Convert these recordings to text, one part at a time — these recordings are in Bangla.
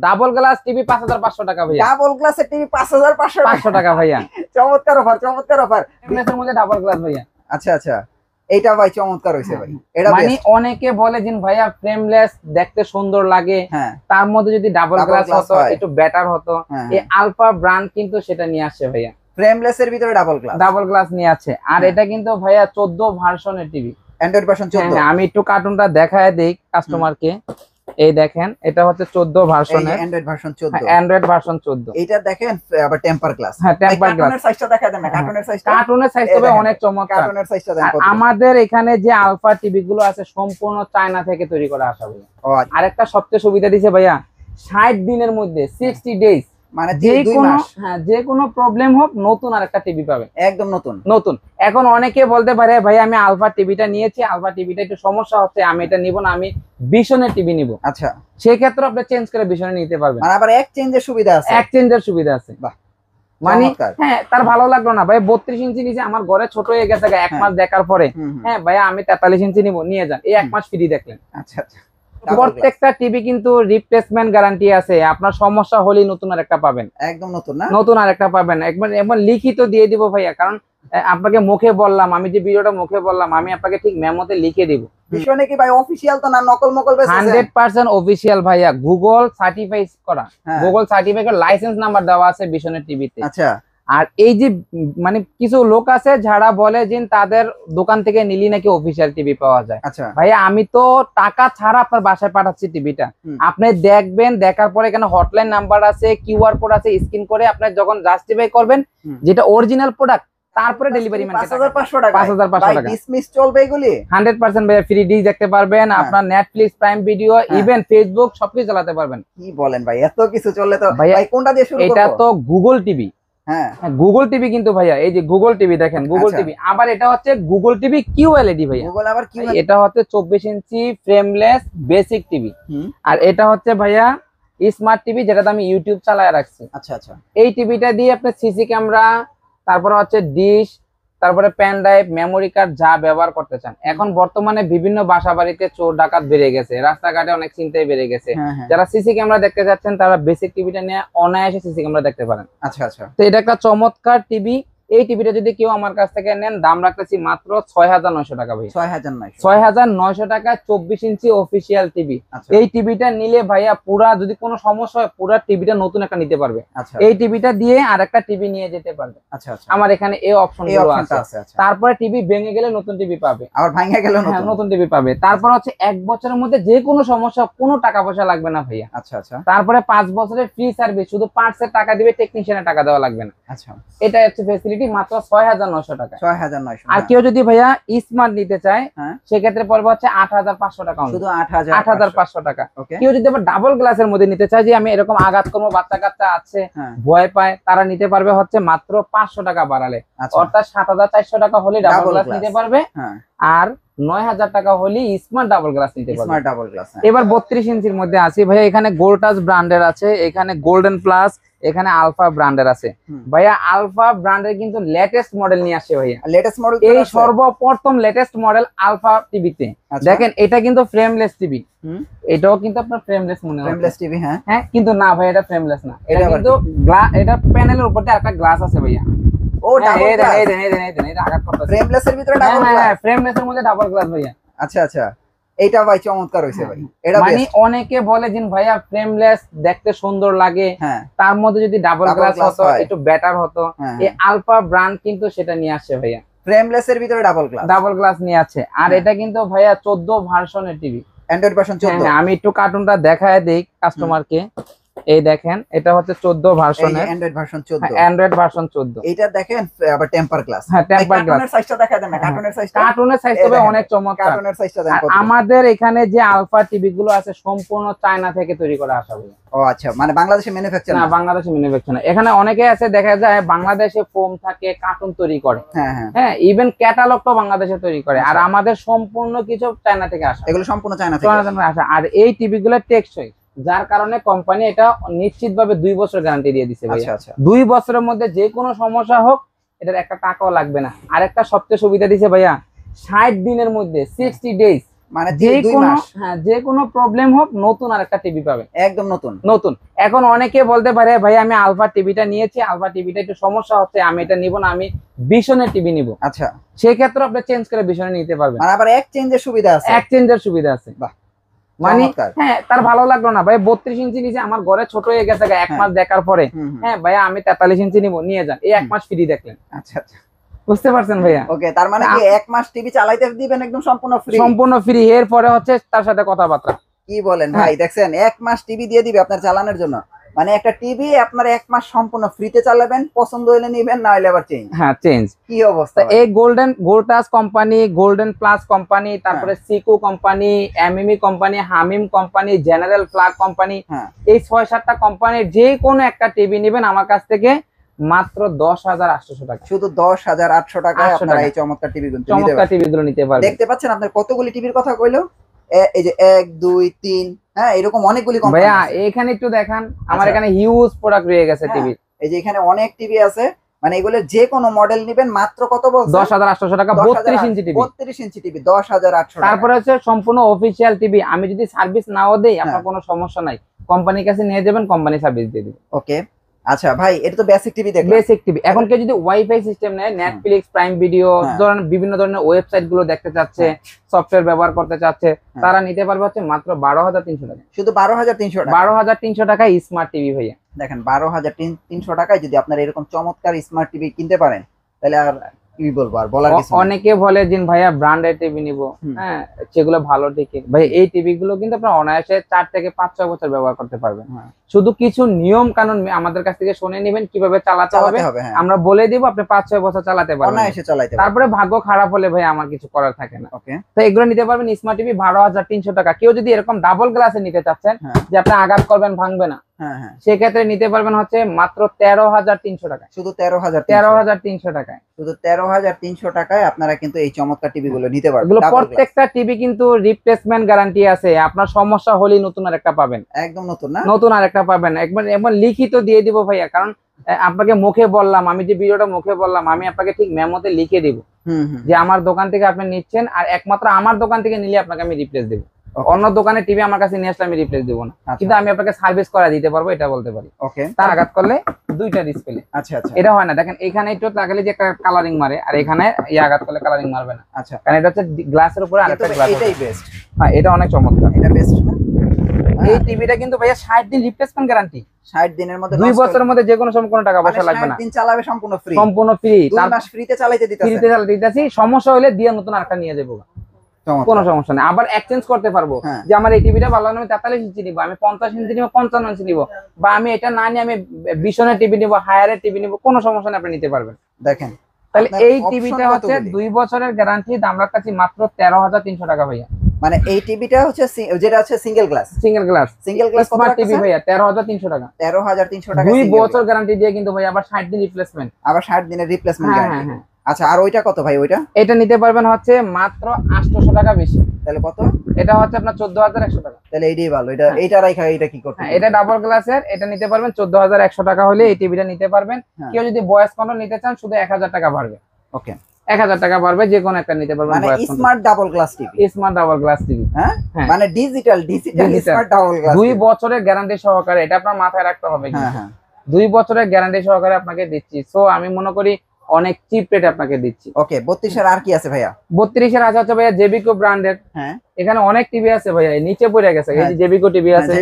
ডাবল গ্লাস টিভি 5500 টাকা ভাইয়া। ডাবল গ্লাসের টিভি 5500 টাকা ভাইয়া। চমৎকার অফার, চমৎকার অফার। ফ্রেমলেসের মধ্যে ডাবল গ্লাস ভাইয়া। আচ্ছা আচ্ছা, এইটা ভাই চমৎকার হইছে ভাই। এটা মানে অনেকে বলে যে ভাইয়া ফ্রেমলেস দেখতে সুন্দর লাগে, হ্যাঁ, তার মধ্যে যদি ডাবল গ্লাস হতো একটু বেটার হতো। এই আলফা ব্র্যান্ড কিন্তু সেটা নিয়ে আসছে ভাইয়া, ফ্রেমলেস এর ভিতরে ডাবল গ্লাস নিয়ে আছে। আর এটা কিন্তু ভাইয়া 14 ভার্সনের টিভি, অ্যান্ড্রয়েড ভার্সন 14। আমি একটু কার্টুনটা দেখায় দেই কাস্টমারকে। এই দেখেন, এটা হচ্ছে 14 ভার্সনের অ্যান্ড্রয়েড ভার্সন 14। Android version 14। এটা দেখেন আবার টেম্পার গ্লাস। হ্যাঁ, টেম্পার গ্লাস। কার্টুনের সাইজটা দেখায় দেন না, কার্টুনের সাইজটা। কার্টুনের সাইজ তবে অনেক চমৎকার। কার্টুনের সাইজটা দেন কত। আমাদের এখানে যে আলফা টিভি গুলো আছে সম্পূর্ণ চায়না থেকে তৈরি করা আসা ভাইয়া। আরেকটা সবচেয়ে সুবিধা দিছে ভাইয়া, 60 দিনের মধ্যে 60 ডেজ, মানে যে কোনো প্রবলেম হোক নতুন আরেকটা টিভি পাবে, একদম নতুন। এখন অনেকে বলতে পারে ভাই আমি আলফা টিভিটা নিয়েছি, আলফা টিভিটা একটু সমস্যা হচ্ছে, আমি এটা নিব না, আমি বিশনের টিভি নিব। আচ্ছা, সেই ক্ষেত্রে আপনি চেঞ্জ করে বিশনে নিতে পারবেন। মানে আবার এক্সচেঞ্জের সুবিধা আছে। এক্সচেঞ্জের সুবিধা আছে। বাহ, মানে হ্যাঁ, তার ভালো লাগলো না ভাই 32 ইঞ্চি নিচে আমার ঘরে ছোট হয়ে গেছে এক মাস দেখার পরে, হ্যাঁ ভাইয়া আমি 43 ইঞ্চি নিব, নিয়ে যান, এই এক মাস ফ্রি দেখলেন। আচ্ছা আচ্ছা, প্রত্যেকটা টিভি কিন্তু রিপ্লেসমেন্ট গ্যারান্টি আছে, আপনার সমস্যা হলেই নতুন আরেকটা পাবেন। একদম নতুন না, নতুন আরেকটা পাবেন, একবার লিখিত দিয়ে দিব ভাইয়া। কারণ আপনাকে মুখে বললাম, আমি যে ভিডিওটা মুখে বললাম, আমি আপনাকে ঠিক মেমোতে লিখে দিব। বিষয় নাকি ভাই অফিশিয়াল তো না, নকল মকল বেশ 100% অফিশিয়াল ভাইয়া, গুগল সার্টিফাই করা, গুগল সার্টিফাই করা, লাইসেন্স নাম্বার দেওয়া আছে বিশনের টিভিতে। আচ্ছা, আর এই যে মানে কিছু লোক আছে যারা বলে যে তাদের দোকান থেকে নিলি নাকি অফিসিয়াল টিভি পাওয়া যায়। আচ্ছা ভাইয়া, আমি তো টাকা ছাড়া আপনার বাসায় পাঠাচ্ছি টিভিটা, আপনি দেখবেন, দেখার পরে এখানে হটলাইন নাম্বার আছে, কিউআর কোড আছে, স্ক্যান করে আপনি যখন জাস্টিফাই করবেন যেটা অরিজিনাল প্রোডাক্ট, তারপরে ডেলিভারি ম্যান 5500 টাকা। 5500 টাকা ডিসমিস চলবে এগুলি 100% ভাইয়া, ফ্রি ডিশ দেখতে পারবেন, আপনার Netflix, prime video, even Facebook সবকিছু চালাতে পারবেন। কি বলেন ভাই, এত কিছু চললে তো ভাই কোনটা দিয়ে শুরু করব? এটা তো গুগল টিভি। হ্যাঁ, গুগল টিভি কিন্তু ভাইয়া, এই যে গুগল টিভি দেখেন, গুগল টিভি। আবার এটা হচ্ছে গুগল টিভি কিউএলইডি ভাইয়া। গুগল আবার কি? এটা হচ্ছে 24 ইঞ্চি ফ্রেমলেস বেসিক টিভি। আর এটা হচ্ছে ভাইয়া স্মার্ট টিভি, যেটাতে আমি ইউটিউব চালায় রাখছি। আচ্ছা আচ্ছা, এই টিভিটা দিয়ে আপনি সিসি ক্যামেরা, তারপরে হচ্ছে ডিশ, তারপরে পেন ড্রাইভ, মেমোরি কার্ড যা ব্যবহার করতে চান। এখন বর্তমানে বিভিন্ন বাসা বাড়িতে চোর ডাকাত বেড়ে গেছে, রাস্তাঘাটে অনেক চিন্তাই বেড়ে গেছে। যারা সিসি ক্যামেরা দেখতে যাচ্ছেন তারা বেসিক টিভিটা নিয়ে অনায়াসে সিসি ক্যামেরা দেখতে পারেন। আচ্ছা আচ্ছা, তো এটা একটা চমৎকার টিভি। এই টিভিটা যদি কেউ আমার কাছ থেকে নেন, দাম রাখতেছি মাত্র 6900 টাকা ভাই। 6900 টাকা 24 ইঞ্চি অফিসিয়াল টিভি। এই টিভিটা নিলে ভাইয়া পুরা, যদি কোনো সমস্যা হয় পুরা টিভিটা নতুন একটা নিতে পারবে। এই টিভিটা দিয়ে আরেকটা টিভি নিয়ে যেতে পারবে। আমার এখানে এই অপশনগুলো আছে। তারপরে টিভি ভেঙে গেলে নতুন টিভি পাবে, আবার ভেঙে গেলে নতুন টিভি পাবে। তারপর হচ্ছে 1 বছরের মধ্যে যে কোনো সমস্যা, কোনো টাকা পয়সা লাগবে না ভাইয়া। আচ্ছা আচ্ছা, তারপরে 5 বছরের ফ্রি সার্ভিস, শুধু পার্টসের টাকা দিবে, টেকনিশিয়ানের টাকা দেওয়া লাগবে না। আচ্ছা, এটা হচ্ছে ফেসিলিটি মাত্র 6900 টাকা। 6900। আর কেউ যদি ভাইয়া স্মার্ট নিতে চায় সেক্ষেত্রে পড়বে হচ্ছে 8500 টাকা, শুধু 8500 টাকা। কেউ যদি আবার ডাবল গ্লাসের মধ্যে নিতে চায়, যে আমি এরকম আঘাত করবো, বাচ্চা কাচ্চা আছে, ভয় পায়, তারা নিতে পারবে হচ্ছে মাত্র 500 টাকা বাড়ালে, অর্থাৎ 7400 টাকা হলে ডাবল গ্লাস নিতে পারবে। আর 9000 টাকা হলে স্মার্ট ডাবল গ্লাস নিতে পারবে। এবার 32 ইঞ্চির মধ্যে আছে ভাইয়া, এখানে গোল্ডটাচ ব্র্যান্ডের আছে, এখানে গোল্ডেন প্লাস, এখানে আলফা ব্র্যান্ডের আছে ভাইয়া। আলফা ব্র্যান্ডের কিন্তু লেটেস্ট মডেল নিয়ে আসছে ভাইয়া, লেটেস্ট মডেল, এই সর্বপ্রথম লেটেস্ট মডেল আলফা টিভিতে। দেখেন, এটা কিন্তু ফ্রেমলেস টিভি, এটাও কিন্তু আপনার ফ্রেমলেস মনে হয়, ফ্রেমলেস টিভি। হ্যাঁ, কিন্তু না ভাই, এটা ফ্রেমলেস না, এটা কিন্তু এটা প্যানেলের উপর দিয়ে একটা গ্লাস আছে ভাইয়া। ও ডাবল গ্লাস, এটা আঘাত করতেছে, ফ্রেমলেস এর ভিতরে ডাবল গ্লাস। হ্যাঁ, ফ্রেমলেস এর মধ্যে ডাবল গ্লাস ভাইয়া। আচ্ছা আচ্ছা, এইটা ভাই চমৎকার হইছে ভাই। এটা মানে অনেকে বলে যে ভাইয়া ফ্রেমলেস দেখতে সুন্দর লাগে, তার মধ্যে যদি ডাবল গ্লাস হতো একটু বেটার হতো। এই আলফা ব্র্যান্ড কিন্তু সেটা নিয়ে আসছে ভাইয়া, ফ্রেমলেস এর ভিতরে ডাবল গ্লাস নিয়ে আছে। আর এটা কিন্তু ভাইয়া 14 ভার্সনের টিভি, অ্যান্ড্রয়েড ভার্সন 14। আমি একটু কার্টুনটা দেখায় দেই কাস্টমারকে। এই দেখেন, এটা হচ্ছে 14 ভার্সনের, অ্যান্ড্রয়েড ভার্সন 14। Android version 14। এটা দেখেন আবার টেম্পার গ্লাস। হ্যাঁ, টেম্পার গ্লাস। কার্টুনের সাইজটা দেখায় দেন না, কার্টুনের সাইজটা। কার্টুনের সাইজ তবে অনেক চমৎকার। কার্টুনের সাইজটা দেন কত। আমাদের এখানে যে আলফা টিভি গুলো আছে সম্পূর্ণ চায়না থেকে তৈরি করা আসা ভাইয়া। ও আচ্ছা, মানে বাংলাদেশে ম্যানুফ্যাকচার না, বাংলাদেশে ম্যানুফ্যাকচার না। এখানে অনেকে আছে দেখা যায় বাংলাদেশে ফোম থাকে, কার্টুন তৈরি করে, হ্যাঁ, ইভেন ক্যাটালগটাও বাংলাদেশে তৈরি করে। আর আমাদের সম্পূর্ণ কিছু চায়না থেকে আসে, এগুলো সম্পূর্ণ চায়না থেকে আসে। আর এই টিভি গুলো টেকসই, যার কারণে কোম্পানি এটা নিশ্চিতভাবে 2 বছর গ্যারান্টি দিয়ে দিচ্ছে ভাইয়া। 2 বছরের মধ্যে যে কোনো সমস্যা হোক, এটার একটা টাকাও লাগবে না। আর একটা সবচেয়ে সুবিধা দিছে ভাইয়া, 60 দিনের মধ্যে 60 ডেজ মানে যে কোনো হ্যাঁ যে কোনো প্রবলেম হোক নতুন আরেকটা টিভি পাবেন, একদম নতুন নতুন। এখন অনেকে বলতে পারে ভাই আমি আলফা টিভিটা নিয়েছি, আলফা টিভিটা একটু সমস্যা হচ্ছে, আমি এটা নিব না, আমি ভিশনের টিভি নিব। আচ্ছা, সেই ক্ষেত্রে আপনি চেঞ্জ করে ভিশনে নিতে পারবেন, মানে আবার এক্সচেঞ্জের সুবিধা আছে, এক্সচেঞ্জের সুবিধা আছে। বাহ, মানে হ্যাঁ তার ভালো লাগলো না ভাই 32 ইঞ্চি নিচে আমার ঘরে ছোট হয়ে গেছে এক মাস দেখার পরে, হ্যাঁ ভাইয়া আমি 43 ইঞ্চি নিব, নিয়ে যান, এই 1 মাস ফ্রি দেখলেন। আচ্ছা আচ্ছা, বুঝতে পারছেন ভাইয়া? ওকে, তার মানে কি 1 মাস টিভি চালাইতে দিবেন একদম সম্পূর্ণ ফ্রি? সম্পূর্ণ ফ্রি, এর পরে হচ্ছে তার সাথে কথাবার্তা। কি বলেন ভাই, দেখছেন 1 মাস টিভি দিয়ে দিবে আপনার চালানোর জন্য, মানে একটা টিভি আপনার 1 মাস সম্পূর্ণ ফ্রিতে চালাবেন, পছন্দ হলে নেবেন, না হলে আবার চেঞ্জ। হ্যাঁ চেঞ্জ। কি অবস্থা! এই গোল্ডটাস কোম্পানি, গোল্ডেন প্লাস কোম্পানি, তারপরে সিকো কোম্পানি, এমএমই কোম্পানি, হামিম কোম্পানি, জেনারেল ফ্ল্যাগ কোম্পানি, এই 6-7টা কোম্পানির যে কোনো একটা টিভি নেবেন আমার কাছ থেকে মাত্র 10,800 টাকা, শুধু 10,800 টাকায় আপনারা এই চমৎকার টিভিগুলো নিতে পারবেন। দেখতে পাচ্ছেন আপনার কতগুলি টিভির কথা কইলো, এই যে 1 2 3, হ্যাঁ এরকম অনেকগুলি কোম্পানি। ভাইয়া এখানে একটু দেখান, আমার এখানে হিউজ প্রোডাক্ট রয়ে গেছে টিভি, এই যে এখানে অনেক টিভি আছে, মানে এগুলোর যে কোনো মডেল নেবেন মাত্র কত বলছেন? 10,800 টাকা, 32 ইঞ্চি টিভি। 32 ইঞ্চি টিভি 10,800 টাকা। তারপরে হচ্ছে সম্পূর্ণ অফিশিয়াল টিভি, আমি যদি সার্ভিস নাও দেই আপনার কোনো সমস্যা নাই, কোম্পানির কাছে নিয়ে যাবেন, কোম্পানি সার্ভিস দিয়ে দিবে। ওকে, আচ্ছা ভাই এটা তো বেসিক টিভি দেখলাম। Basic TV. এখন কেউ যদি ওয়াইফাই সিস্টেম নেয়, নেটফ্লিক্স, প্রাইম ভিডিও, ধরেন বিভিন্ন ধরনের ওয়েবসাইট গুলো দেখতে চাচ্ছে, সফটওয়্যার ব্যবহার করতে চাচ্ছে, তারা নিতে পারবে হচ্ছে মাত্র 12,300 টাকা। শুধু 12,300 টাকা? 12,300 টাকায় স্মার্ট টিভি ভাইয়া। দেখেন 12,300 টাকায় যদি আপনারা এরকম চমৎকার স্মার্ট টিভি কিনতে পারেন, তাহলে আর কি বলবো, আর বলার কিছু নেই। অনেকে বলে যে ভাইয়া ব্র্যান্ডেড টিভি নিব, হ্যাঁ সেগুলো ভালো ঠিকই ভাই, এই টিভি গুলো কিন্তু আপনারা অনায়াসে 4 থেকে 5-6 বছর ব্যবহার করতে পারবেন। শুধু কিছু নিয়ম কানুন আমাদের কাছ থেকে শুনে নেবেন, কিভাবে চালাতে হবে আমরা বলে দিব, আপনি 5-6 বছর চালাতে পারবেন অনায়াসে চালাতে। তারপরে ভাগ্য খারাপ হলে ভাই আমার কিছু করার থাকে না। তো এগুলো নিতে পারবেন স্মার্ট টিভি 12,300 টাকা। কেউ যদি এরকম ডাবল গ্লাসে নিতে চাচ্ছেন যে আপনি আঘাত করবেন ভাঙবে না, সেক্ষেত্রে নিতে পারবেন হচ্ছে মাত্র 13,300 টাকা। শুধু 13,300 টাকায়, শুধু 13,300 টাকায় আপনারা কিন্তু এই চমৎকার টিভি গুলো নিতে পারবেন। প্রত্যেকটা টিভি কিন্তু রিপ্লেসমেন্ট গ্যারান্টি আছে, আপনার সমস্যা হলেই নতুন আরেকটা পাবেন, একদম নতুন না, নতুন আরেকটা পাবেন, একবার লিখিত দিয়ে দিব ভাইয়া। কারণ আপনাকে মুখে বললাম, আমি যে ভিডিওটা মুখে বললাম, আমি আপনাকে ঠিক মেমোতে লিখে দিব যে আমার দোকান থেকে আপনি নিচ্ছেন, আর একমাত্র আমার দোকান থেকে নিলে আপনাকে আমি রিপ্লেস দেবো। অন্য দোকানে টিভি আমার কাছে নিয়ে আসলে আমি রিপ্লেস দেবো না, কিন্তু আমি আপনাকে সার্ভিস করা দিতে পারবো, এটা বলতে পারি। তার আঘাত করলে 2টা ডিসপ্লে। আচ্ছা আচ্ছা, এটা হয় না, দেখেন এখানে একটু লাগালে যে একটা কালারিং মারে, আর এখানে এই আঘাত করলে কালারিং মারবে না। আচ্ছা, কারণ এটা হচ্ছে গ্লাসের উপরে আরেকটা গ্লাস। এটাই বেস্ট। হ্যাঁ এটা অনেক চমৎকার, এটা বেস্ট না? এই টিভিটা কিন্তু ভাইয়া 60 দিন রিপ্লেসমেন্ট গ্যারান্টি, 60 দিনের মধ্যে, 2 বছরের মধ্যে যে কোনো সময় কোনো টাকা পয়সা লাগবে না, 60 দিন চালাবে সম্পূর্ণ ফ্রি, সম্পূর্ণ ফ্রি, 2 মাস ফ্রিতে চালাইতে দিতেছি, ফ্রিতে চালাতে দিতেছি। সমস্যা হলে দিয়ে নতুন আরেকটা নিয়ে যাবো, কোনো সমস্যা নেই। আবার এক্সচেঞ্জ করতে পারবো, যে আমার এই টিভিটা ভালো লাগে, আমি 43 ইঞ্চি নিবো, আমি 50 ইঞ্চি নিবো, 55 ইঞ্চি নিবো, বা আমি এটা না নিয়ে আমি ভিশনের টিভি নিবো, হায়ারের টিভি নিবো, কোনো সমস্যা নেই, আপনি নিতে পারবেন। দেখেন তাহলে এই টিভিটা হচ্ছে 2 বছরের গ্যারান্টি, দাম রাখছি মাত্র 13,300 টাকা ভাইয়া। মানে এই টিভিটা হচ্ছে যেটা হচ্ছে সিঙ্গেল গ্লাস স্মার্ট টিভি ভাইয়া 13,300 টাকা, 13,300 টাকা, 2 বছর গ্যারান্টি দিয়ে কিন্তু ভাই, আবার 60 দিন রিপ্লেসমেন্ট, আবার 60 দিনের রিপ্লেসমেন্ট গ্যারান্টি। আচ্ছা, আর ওইটা কত ভাই? এটা নিতে পারবেন হচ্ছে মাত্র 800 টাকা বেশি। তাহলে কত? এটা হচ্ছে আপনার 14,100 টাকা। তাহলে এইটাই ভালো। এইটা রাখা, এটা কি করতে? এটা ডাবল গ্লাসের, এটা নিতে পারবেন 14,100 টাকা হলে এই টিভিটা নিতে পারবেন। কেউ যদি ভয়েস কন্ট্রোল নিতে চান শুধু 1,000 টাকা বাড়বে। ওকে, 1,000 টাকা বাড়বে, যে কোনো একটা নিতে পারবেন। মানে smart double glass TV, smart double glass TV, হ্যাঁ মানে ডিজিটাল স্মার্ট ডাবল গ্লাস, 2 বছরের গ্যারান্টি সহকারে, এটা আপনার মাথায় রাখতে হবে। হ্যাঁ 2 বছরের গ্যারান্টি সহকারে আপনাকে দিচ্ছি। সো আমি মনে করি অনেক চিপ রেটে আপনাকে দিচ্ছি। ওকে, 32 এর আর কি আছে ভাইয়া? 32 এর আছে ভাইয়া জেবিকো ব্র্যান্ডের। হ্যাঁ এখানে অনেক টিভি আছে ভাইয়া, নিচে পড়ে গেছে, এই যে জেবিকো টিভি আছে।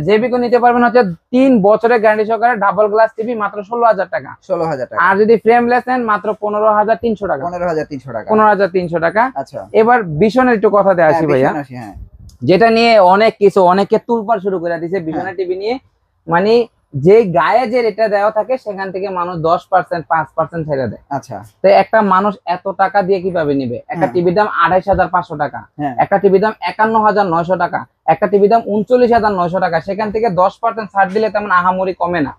জেবিকো নিতে পারবেন হচ্ছে 3 বছরের গ্যারান্টি সহকারে ডাবল গ্লাস টিভি মাত্র 16,000 টাকা। 16,000 টাকা। আর যদি ফ্রেমলেস নেন মাত্র 15,300 টাকা। 15,300 টাকা। 15,300 টাকা। আচ্ছা, এবার ভিশনের একটু কথা দেয়া আসি ভাইয়া, যেটা নিয়ে অনেকে তুলপাড় শুরু করে দিয়েছে ভিশনের টিভি নিয়ে। মানে যে গায়ে যে রেটটা দেওয়া থাকে সেখান থেকে মানুষ 10% 5% ছেড়ে দেয়। আচ্ছা, তো একটা মানুষ এত টাকা দিয়ে কিভাবে নিবে? একটা টিভির দাম 28,500 টাকা, একটা টিভির দাম 51,900 টাকা, একটা টিভির দাম 39,900 টাকা, সেখান থেকে 10% ছাড় দিলে তেমন আহামরি কমে না।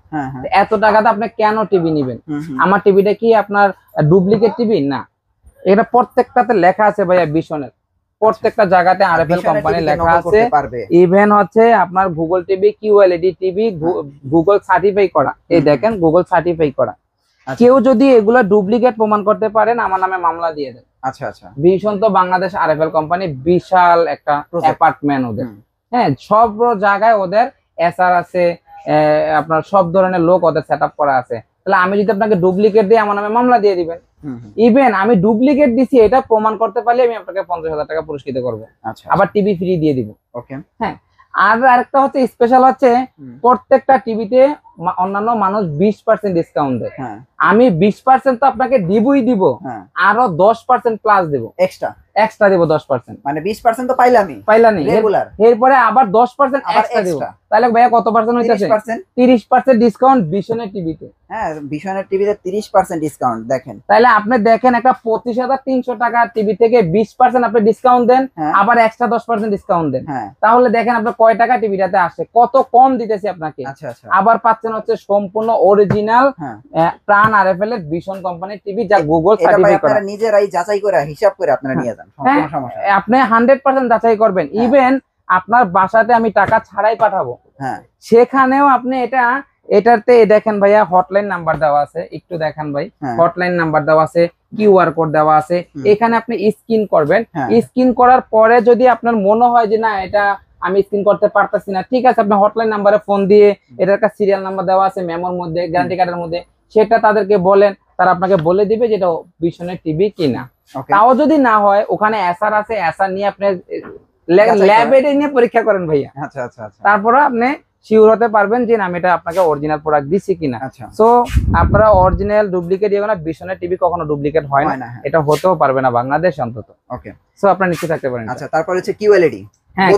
এত টাকাতে আপনি কেন টিভি নিবেন? আমার টিভিটা কি আপনার ডুপ্লিকেট টিভি? না, এটা প্রত্যেকটাতে লেখা আছে ভাইয়া ভিশনের, প্রত্যেকটা জায়গাতে আরএফএল কোম্পানি লেখা আছে। ইভেন হচ্ছে আপনার Google TV, QLED TV Google certify করা, এই দেখেন গুগল সার্টিফাই করা। কেউ যদি এগুলা ডুপ্লিকেট প্রমাণ করতে পারেন আমার নামে মামলা দিয়ে দেন। আচ্ছা আচ্ছা। ভীষণ তো বাংলাদেশ আরএফএল কোম্পানি বিশাল একটা অ্যাপার্টমেন্ট ওদের। হ্যাঁ, সব জায়গায় ওদের এসআর আছে, আপনার সব ধরনের লোক ওদের সেটআপ করা আছে। তাহলে আমি যদি আপনাকে ডুপ্লিকেট দিই আমার নামে মামলা দিয়ে দিবেন। ইভেন আমি ডুপ্লিকেট দিছি এটা প্রমাণ করতে পারলে আমি আপনাকে 50,000 টাকা পুরস্কৃত করবো। আবার টিভি ফ্রি দিয়ে দিব। ওকে। হ্যাঁ, আর আরেকটা হচ্ছে স্পেশাল হচ্ছে প্রত্যেকটা টিভিতে অন্যান্য মানুষ 20% ডিসকাউন্ট দেয়। আমি 20% তো আপনাকে দিবই দিব, আরো 10% প্লাস দেব, এক্সট্রা দেব 10%। মানে 20% তো পাইলামই রেগুলার, এরপরে আবার 10% এক্সট্রা দেব। তাহলে ভাইয়া কত পার্সেন্ট হইতাছে? 30% ডিসকাউন্ট ভিশনের টিভিতে। হ্যাঁ, ভিশনের টিভিতে 30% ডিসকাউন্ট। দেখেন, তাহলে আপনি দেখেন একটা 25,300 টাকা টিভি থেকে 20% আপনি ডিসকাউন্ট দেন, আবার এক্সট্রা 10% ডিসকাউন্ট দেন, তাহলে দেখেন আপনার কয় টাকা টিভিটাতে আসে, কত কম দিতেছি আপনাকে। আবার পাচ্ছেন হচ্ছে সম্পূর্ণ অরিজিনাল প্রাণ আরএফএল এর ভিশন কোম্পানির টিভি, যা গুগল সার্টিফাই করা। আপনারা নিজেরাই যাচাই করে হিসাব করে আপনারা নিয়ে যান, কোনো সমস্যা নেই। আপনি 100% যাচাই করবেন। ইভেন আপনার বাসাতে আমি টাকা ছাড়াই পাঠাবো, সেখানেও আপনি এটাতে দেখেন ভাইয়া হটলাইন নাম্বার দেওয়া আছে, একটু দেখেন ভাই, হটলাইন নাম্বার দেওয়া আছে, কিউআর কোড দেওয়া আছে। এখানে আপনি স্ক্যান করবেন। স্ক্যান করার পরে যদি আপনার মনে হয় যে না এটা আমি স্ক্যান করতে পারতেছি না, ঠিক আছে, আপনি হটলাইন নাম্বারে ফোন দিয়ে, এটার একটা সিরিয়াল নাম্বার দেওয়া আছে মেমোর মধ্যে, গ্যারান্টি কার্ডের মধ্যে, সেটা তাদেরকে বলেন, তারা আপনাকে বলে দিবে যেটা ভিশনের টিভি কিনা। তাও যদি না হয়, ওখানে এসআর আছে, এসআর নিয়ে আপনি ল্যাবে নিয়ে পরীক্ষা করেন ভাইয়া। আচ্ছা আচ্ছা। তারপরে আপনি শিওর হতে পারবেন যে আমি এটা আপনাকে অরিজিনাল প্রোডাক্ট দিছি কিনা। সো আপনারা অরিজিনাল ডুপ্লিকেট ইয়ে না, ভিশনের টিভি কখনো ডুপ্লিকেট হয় না, এটা হতেও পারবে না বাংলাদেশ অন্তত। ওকে, সো আপনারা নিশ্চিত থাকতে পারেন। আচ্ছা, তারপর হচ্ছে কিউএলইডি। হ্যাঁ,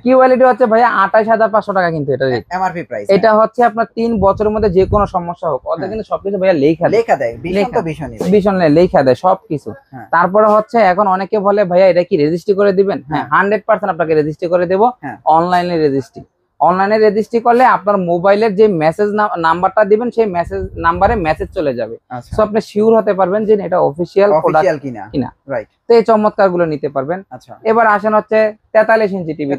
কিউএলইডি হচ্ছে ভাইয়া 28,500 টাকা, কিন্তু এটা এমআরপি প্রাইস। এটা হচ্ছে আপনার 3 বছরের মধ্যে যে কোনো সমস্যা হোক, ওদের কিন্তু সবকিছু ভাইয়া লেখা দেয়, ভিশন লেখা দেয় সবকিছু। তারপরে হচ্ছে এখন অনেকে বলে ভাইয়া এটা কি রেজিস্ট্রি করে দিবেন? হ্যাঁ, 100% আপনাকে রেজিস্ট্রি করে দেব। অনলাইনে রেজিস্ট্রি করলে আপনার মোবাইলের যে মেসেজ নাম্বারটা দিবেন, সেই মেসেজ নাম্বারে মেসেজ চলে যাবে। সো আপনি শিওর হতে পারবেন যে এটা অফিশিয়াল প্রোডাক্ট কিনা। রাইট, তো এই চমৎকার গুলো নিতে পারবেন। এবার আসেন হচ্ছে 43 ইঞ্চি টিভি।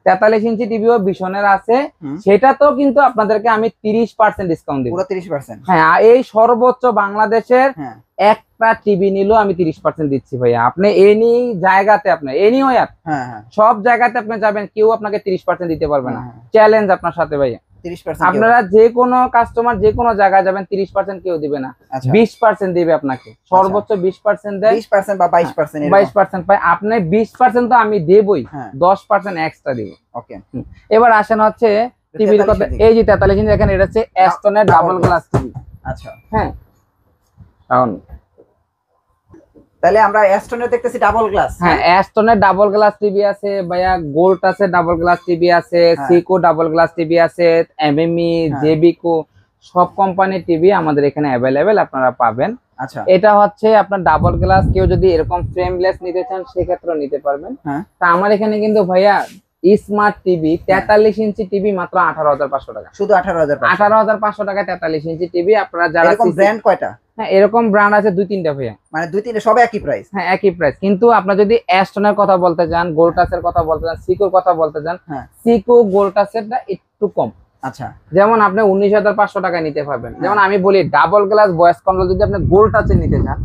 43 ইঞ্চি টিভিও ভিশনের আছে, সেটা তো কিন্তু আপনাদেরকে আমি 30% ডিসকাউন্ট দিব। 30%? হ্যাঁ, এই সর্বোচ্চ বাংলাদেশের একটা টিভি নিলেও আমি 30% দিচ্ছি ভাইয়া। আপনি এনি জায়গাতে, আপনি এনি ওয়ার সব জায়গাতে আপনি যাবেন, কেউ আপনাকে 30% দিতে পারবে না। চ্যালেঞ্জ আপনার সাথে ভাইয়া। 30% আপনারা যে কোনো কাস্টমার যে কোনো জায়গায় যাবেন, 30% কেউ দিবে না, 20% দিবে আপনাকে, সর্বোচ্চ 20% দেয়। 20% বা 22% 22% পায়। আপনি 20% তো আমি দেবই, 10% এক্সট্রা দিব। ওকে, এবার আসেন হচ্ছে টিভির কথা। এই যে 43 ইঞ্চি দেখেন, এটা হচ্ছে অ্যাস্টনের ডাবল গ্লাস টিভি। আচ্ছা, হ্যাঁ, এখন তাহলে আমরা অ্যাস্টনের দেখতেছি ডাবল গ্লাস। হ্যাঁ, অ্যাস্টনের ডাবল গ্লাস টিভি আছে ভাইয়া, গোল্ড আছে, ডাবল গ্লাস টিভি আছে, সিকো ডাবল গ্লাস টিভি আছে, এমএমই, জেবিকো, সব কোম্পানির টিভি আমাদের এখানে অ্যাভেলেবেল আপনারা পাবেন। আচ্ছা, এটা হচ্ছে আপনার ডাবল গ্লাস, কেউ যদি এরকম ফ্রেমলেস নিতে চান সেক্ষেত্রে নিতে পারবেন। তা আমার এখানে কিন্তু ভাইয়া স্মার্ট টিভি 43 ইঞ্চি টিভি মাত্র 18,500 টাকা। শুধু 18,500 টাকা 43 ইঞ্চি টিভি। আপনারা যারা এরকম ব্র্যান্ড কয়টা? হ্যাঁ, এরকম ব্র্যান্ড আছে 2-3টা ভাইয়া। মানে 2-3টা সব একই প্রাইস? হ্যাঁ, একই প্রাইস। কিন্তু আপনারা যদি অ্যাস্টনের কথা বলতে চান, গোল্টাসের কথা বলতে চান, সিকোর কথা বলতে চান, সিকো গোল্টাসেরটা একটু কম। আচ্ছা, যেমন আপনি 19,500 টাকায় নিতে পারবেন। যেমন আমি বলি ডাবল গ্লাস ভয়েস কন্ট্রোল যদি আপনি গোল্টাসের নিতে চান,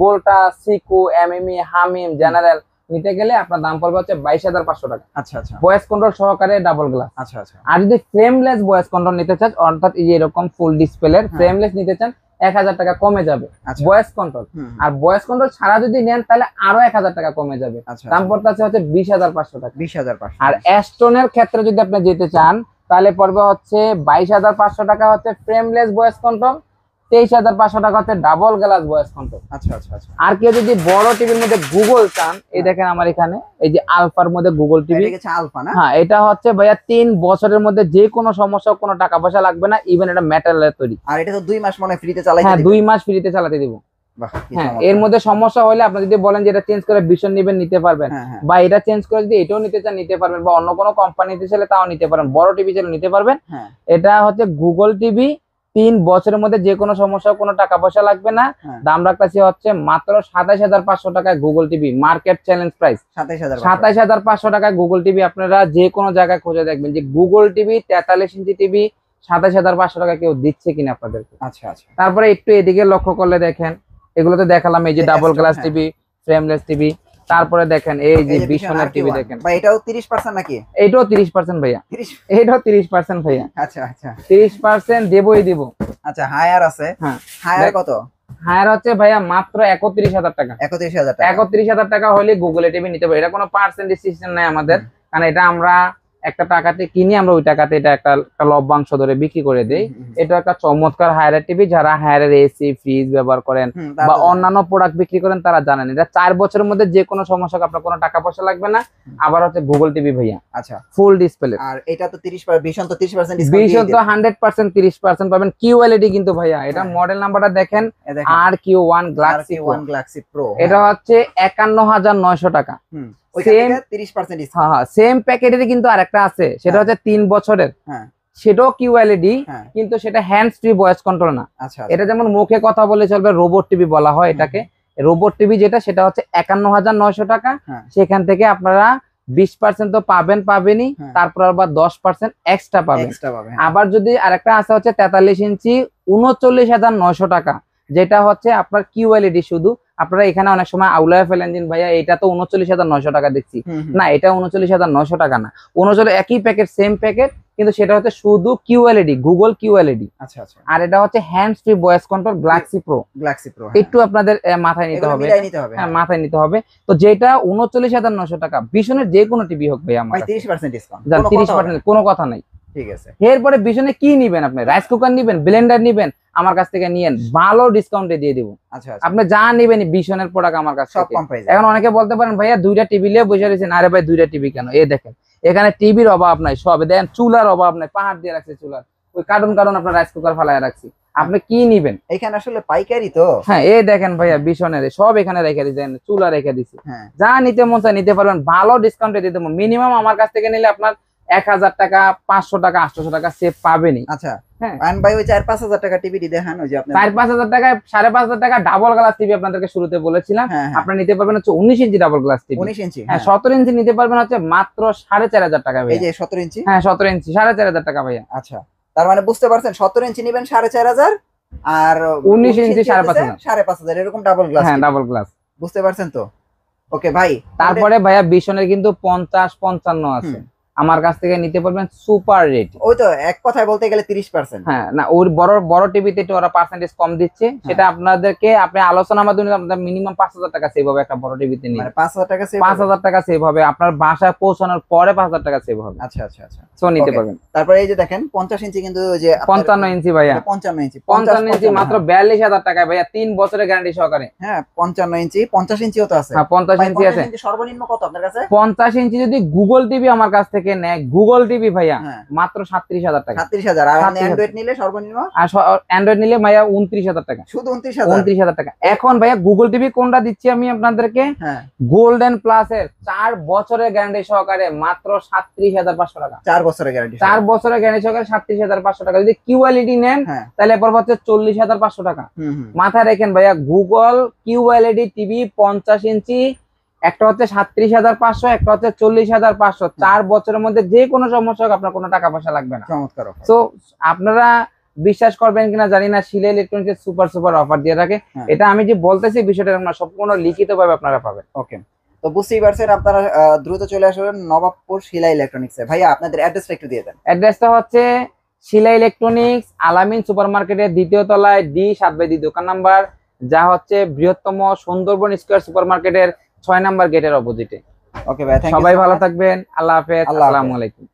গোল্টাস, সিকো, এমএমই, হামিম, জেনারেল নিতে গেলে আপনার দাম পড়বে হচ্ছে 22,500 টাকা। আচ্ছা আচ্ছা, ভয়েস কন্ট্রোল সহকারে ডাবল গ্লাস। আচ্ছা আচ্ছা। আর যদি ফ্রেমলেস ভয়েস কন্ট্রোল নিতে চান, অর্থাৎ এই যে এরকম ফুল ডিসপ্লের ফ্রেমলেস নিতে চান, 1,000 টাকা কমে যাবে ভয়েস কন্ট্রোল। আর ভয়েস কন্ট্রোল ছাড়া যদি নেন তাহলে আরো 1,000 টাকা কমে যাবে। দাম পড়তেছে হচ্ছে 20,500 টাকা। 20,500। আর অ্যাস্টনের ক্ষেত্রে যদি আপনি যেতে চান তাহলে পড়বে হচ্ছে 22,500 টাকা হচ্ছে ফ্রেমলেস ভয়েস কন্ট্রোল, 23,500 টাকা হচ্ছে ডাবল গ্লাস ভয়েস কন্ট্রোল। আচ্ছা আচ্ছা আচ্ছা। আর কেউ যদি বড় টিভির মধ্যে গুগল চান, এই দেখেন আমার এখানে এই যে আলফার মধ্যে গুগল টিভি। আলফা না? হ্যাঁ, এটা হচ্ছে ভাইয়া 3 বছরের মধ্যে যে কোনো সমস্যা, কোনো টাকা পয়সা লাগবে না, ইভেন এটা মেটালের তৈরি। আর এটা তো 2 মাস মনে ফ্রিতে চালাতে দিবেন? হ্যাঁ, 2 মাস ফ্রিতে চালাতে দিব। হ্যাঁ, এর মধ্যে সমস্যা হলে আপনি যদি বলেন যে এটা চেঞ্জ করে ভিশন নেবেন, নিতে পারবেন, বা এটা চেঞ্জ করে যদি এটাও নিতে চান নিতে পারবেন, বা অন্য কোনো কোম্পানিতে চাইলে তাও নিতে পারেন, বড় টিভি চাইলে নিতে পারবেন। এটা হচ্ছে গুগল টিভি, 3 বছরের মধ্যে যে কোনো সমস্যা, কোনো টাকা পয়সা লাগবে না। দাম রাখতেছি হচ্ছে মাত্র 27,500 টাকায় Google TV, market challenge price 27,500 টাকায় গুগল টিভি। আপনারা যে কোনো জায়গায় খুঁজে দেখবেন যে গুগল টিভি 43 ইঞ্চি টিভি 27,500 টাকা কেউ দিচ্ছে কিনা আপনাদেরকে। আচ্ছা আচ্ছা। তারপরে একটু এদিকে লক্ষ্য করলে দেখেন, এগুলোতে দেখালাম এই যে double glass TV, frameless TV. তারপরে দেখেন এই যে বিশনের টিভি দেখেন ভাই, এটাও 30% নাকি? এটাও 30% ভাইয়া, এটাও 30% ভাইয়া। আচ্ছা আচ্ছা, 30% দেবই দিব। আচ্ছা, হায়ার আছে। হ্যাঁ, হায়ার কত? হায়ার হচ্ছে ভাইয়া মাত্র 31,000 টাকা। 31,000 টাকা। 31,000 টাকা হলে গুগল টিভি নিতে পারবে। এটা কোনো পার্সেন্টেজ সিস্টেম নাই আমাদের, কারণ এটা আমরা একটা টাকাতে কিনি, আমরা ওই টাকাতে এটা একটা লভ্যাংশ ধরে বিক্রি করে দেই। এটা একটা চমৎকার হায়ারের টিভি। যারা হায়ারের এসি ফ্রিজ ব্যবহার করেন বা অন্যান্য প্রোডাক্ট বিক্রি করেন তারা জানেন এটা 4 বছরের মধ্যে যে কোনো সমস্যা আপনার কোনো টাকা পয়সা লাগবে না। আবার হচ্ছে গুগল টিভি ভাইয়া। আচ্ছা, ফুল ডিসপ্লে। আর এটা তো 30% ভীষণ তো 30% ডিসকাউন্ট, 100% 30% পাবেন। কিউএলইডি কিন্তু ভাইয়া, এটা মডেল নাম্বারটা দেখেন RQ1 Galaxy Pro। এটা হচ্ছে 51,900 টাকা। Same 30% discount. হ্যাঁ, সেম প্যাকেটেরই কিন্তু আরেকটা আছে, সেটা হচ্ছে 3 বছরের। হ্যাঁ, সেটাও কিউএলইডি, কিন্তু সেটা হ্যান্ডস ফ্রি ভয়েস কন্ট্রোল না। আচ্ছা, এটা যেমন মুখে কথা বলে চলবে, রোবট টিভি বলা হয় এটাকে। রোবট টিভি যেটা, সেটা হচ্ছে 51,900 টাকা। সেখান থেকে আপনারা 20% তো পাবেনই, তারপর আবার 10% এক্সট্রা পাবেন। আবার যদি আরেকটা আছে হচ্ছে 43 ইঞ্চি 39,900 টাকা, যেটা হচ্ছে আপনার কিউএলইডি শুধু। আপনারা এখানে অনেক সময় আউলায় ফেলেন দিন ভাইয়া এটা তো 39,900 টাকা দেখছি। না, এটা 39,900 টাকা না, 39 একই প্যাকেট, সেম প্যাকেট, কিন্তু সেটা হচ্ছে শুধু কিউএলইডি, গুগল কিউএলইডি। আচ্ছা আচ্ছা। আর এটা হচ্ছে hands free voice control Galaxy Pro। একটু আপনাদের মাথায় নিতে হবে। হ্যাঁ, মাথায় নিতে হবে। তো যেটা 39,900 টাকা, ভীষণের যে কোনো টিভি হোক ভাইয়া আমার 30% ডিসকাউন্ট। 30% কোনো কথা নাই। ঠিক আছে। এরপরে ভীষণে কি নিবেন আপনি? রাইস কুকার নিবেন, ব্লেন্ডার নিবেন, আমার কাছ থেকে নিয়েন, ভালো ডিসকাউন্টে দিয়ে দিব। আচ্ছা, আপনি যা নিবেন ভীষণের প্রোডাক্ট আমার কাছে সব কম প্রাইসে। এখন অনেকে বলতে পারেন ভাইয়া 2টা টিভি নিয়ে বসে রয়েছেন। আরে ভাই 2টা টিভি কেন? এই দেখেন এখানে টিভির অভাব নাই, সব দেন, চুলার অভাব নাই, পাহাড় দিয়ে রাখছে চুলার, ওই কার্টুন আপনার রাইস কুকার ফালায় রাখছি। আপনি কি নিবেন? এখানে আসলে পাইকারি তো। হ্যাঁ, এই দেখেন ভাইয়া ভীষণের সব এখানে রেখে দিয়েছেন, চুলা রেখে দিছি। যা নিতে মন চায় নিতে পারবেন, ভালো ডিসকাউন্টে দিতে। মিনিমাম আমার কাছ থেকে নিলে আপনার 1000 টাকা, 500 টাকা, 800 টাকা সেভ পাবেনই। আচ্ছা, ভাই ওই 4-5 হাজার টাকা টিভি দেখান, ওই যে আপনি 4-5 হাজার টাকা, 5,500 টাকা ডাবল গ্লাস টিভি আপনাদেরকে শুরুতে বলেছিলাম। আপনারা নিতে পারবেন হচ্ছে 19 ইঞ্চি ডাবল গ্লাস টিভি। 19 ইঞ্চি, হ্যাঁ, 17 ইঞ্চি নিতে পারবেন হচ্ছে মাত্র 4,500 টাকা ভাইয়া। এই যে 17 ইঞ্চি, হ্যাঁ 17 ইঞ্চি 4,500 টাকা ভাইয়া। আচ্ছা, তার মানে বুঝতে পারছেন 17 ইঞ্চি নেবেন 4,500, আর 19 ইঞ্চি 5,500 এরকম ডাবল গ্লাস। হ্যাঁ, ডাবল গ্লাস। বুঝতে পারছেন তো? ওকে ভাই, তারপরে ভাইয়া ভীষণের কিন্তু 50-55 আছে, আমার কাছ থেকে নিতে পারবেন সুপার রেট। ওই তো এক কথায় বলতে গেলে 30%। হ্যাঁ, না ওর বড় টিভিতে একটু ওরা পার্সেন্টেজ কম দিচ্ছে, সেটা আপনাদেরকে আপনি আলোচনার মাধ্যমে আপনাদের মিনিমাম 5,000 টাকা সেভ হবে একটা বড় টিভিতে নিয়ে। মানে 5,000 টাকা সেভ, 5,000 টাকা সেভ হবে, আপনার বাসায় পৌঁছানোর পরে 5,000 টাকা সেভ হবে। আচ্ছা আচ্ছা আচ্ছা, সো নিতে পারবেন। তারপরে এই যে দেখেন 50 ইঞ্চি, কিন্তু ওই যে 55 ইঞ্চি ভাইয়া, 55 ইঞ্চি, 55 ইঞ্চি মাত্র 42,000 টাকায় ভাইয়া, 3 বছরের গ্যারান্টি সহকারে। হ্যাঁ, 55 ইঞ্চি, 50 ইঞ্চিও তো আছে। হ্যাঁ, 50 ইঞ্চি আছে। সর্বনিম্ন কত আপনার কাছে? 50 ইঞ্চি যদি গুগল টিভি আমার কাছ থেকে নেয়, গুগল টিভি ভাইয়া মাত্র 37,000 টাকা। 37,000। আর অ্যান্ড্রয়েড নিলে সর্বনিম্ন? আর অ্যান্ড্রয়েড নিলে ভাইয়া 29,000 টাকা। শুধু 29,000? 29,000 টাকা। এখন ভাইয়া গুগল টিভি কোনটা দিচ্ছি আমি আপনাদেরকে? গোল্ডেন প্লাস এর 4 বছরের গ্যারান্টি সহকারে মাত্র 37,500 টাকা। 4 বছরের গ্যারান্টি, 4 বছরের গ্যারান্টি সহকারে 37,500 টাকা। যদি কিউএলইডি নেন তাহলে পড়বে হচ্ছে 40,500 টাকা। মাথায় রাখেন ভাইয়া, গুগল কিউএলইডি টিভি 50 ইঞ্চি, একটা হচ্ছে 37,500, একটা হচ্ছে 40,500। 4 বছরের মধ্যে যে কোনো সমস্যা হোক আপনার কোনো টাকা পয়সা লাগবে না। চমৎকার। তো আপনারা বিশ্বাস করবেন কিনা জানি না, শিলা ইলেকট্রনিক্স সুপার অফার দিয়ে থাকে। এটা আমি যে বলতেছি বিষয়টা আপনারা সম্পূর্ণ লিখিত ভাবে আপনারা পাবেন। ওকে, তো বুঝতেই পারছেন, আপনারা দ্রুত চলে আসবেন নবাবপুর শিলা ইলেকট্রনিক্সে। ভাইয়া আপনাদের অ্যাড্রেসটা একটু দিয়ে দেন। অ্যাড্রেসটা হচ্ছে শিলা ইলেকট্রনিক্স, আলামিন সুপারমার্কেটের 2য় তলায় D7/2 দোকান নাম্বার, যা হচ্ছে বৃহত্তম সুন্দরবন স্কয়ার সুপারমার্কেটের 6 নম্বর গেটের অপোজিটে। ওকে ভাই, সবাই ভালো থাকবেন, আল্লাহ হাফেজ, আসসালামু আলাইকুম।